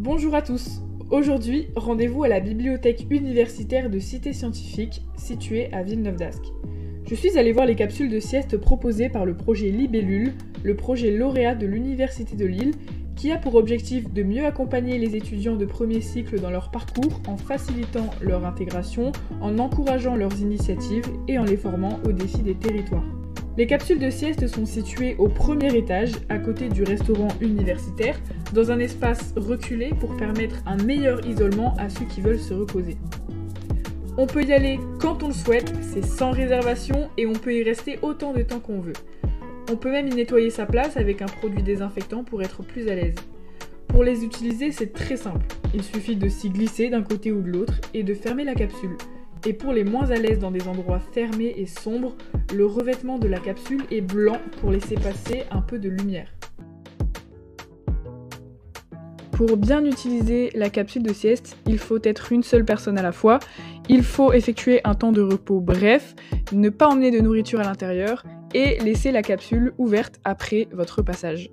Bonjour à tous. Aujourd'hui, rendez-vous à la bibliothèque universitaire de Cité Scientifique, située à Villeneuve-d'Ascq. Je suis allée voir les capsules de sieste proposées par le projet Libellule, le projet lauréat de l'Université de Lille, qui a pour objectif de mieux accompagner les étudiants de premier cycle dans leur parcours en facilitant leur intégration, en encourageant leurs initiatives et en les formant aux défis des territoires. Les capsules de sieste sont situées au premier étage, à côté du restaurant universitaire, dans un espace reculé pour permettre un meilleur isolement à ceux qui veulent se reposer. On peut y aller quand on le souhaite, c'est sans réservation et on peut y rester autant de temps qu'on veut. On peut même y nettoyer sa place avec un produit désinfectant pour être plus à l'aise. Pour les utiliser, c'est très simple. Il suffit de s'y glisser d'un côté ou de l'autre et de fermer la capsule. Et pour les moins à l'aise dans des endroits fermés et sombres, le revêtement de la capsule est blanc pour laisser passer un peu de lumière. Pour bien utiliser la capsule de sieste, il faut être une seule personne à la fois. Il faut effectuer un temps de repos bref, ne pas emmener de nourriture à l'intérieur et laisser la capsule ouverte après votre passage.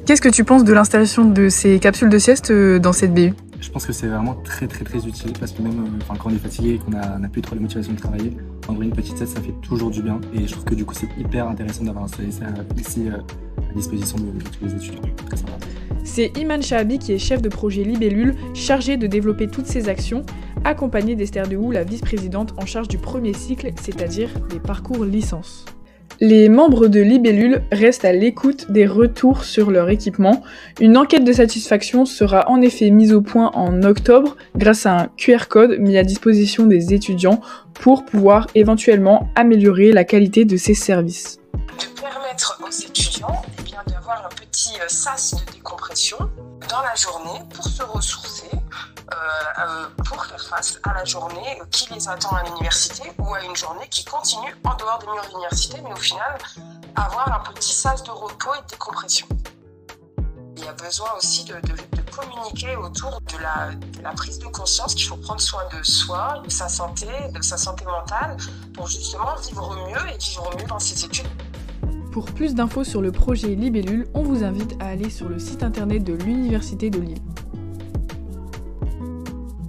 Qu'est-ce que tu penses de l'installation de ces capsules de sieste dans cette BU ? Je pense que c'est vraiment très utile parce que même quand on est fatigué et qu'on n'a plus trop la motivation de travailler, en vrai une petite sieste ça fait toujours du bien et je trouve que du coup c'est hyper intéressant d'avoir installé ça ici à disposition de tous les étudiants. Très sympa. C'est Iman Shahabi qui est chef de projet Libellule, chargé de développer toutes ces actions, accompagné d'Esther Dehou, la vice-présidente en charge du premier cycle, c'est-à-dire des parcours licence. Les membres de Libellule restent à l'écoute des retours sur leur équipement. Une enquête de satisfaction sera en effet mise au point en octobre grâce à un QR code mis à disposition des étudiants pour pouvoir éventuellement améliorer la qualité de ces services. De permettre aux étudiants d'avoir un petit sas de décompression dans la journée pour se ressourcer, pour faire face à la journée qui les attend à l'université ou à une journée qui continue en dehors des murs de l'université, mais au final avoir un petit sas de repos et de décompression. Il y a besoin aussi de communiquer autour de la prise de conscience qu'il faut prendre soin de soi, de sa santé mentale, pour justement vivre mieux dans ses études. Pour plus d'infos sur le projet Libellule, on vous invite à aller sur le site internet de l'Université de Lille.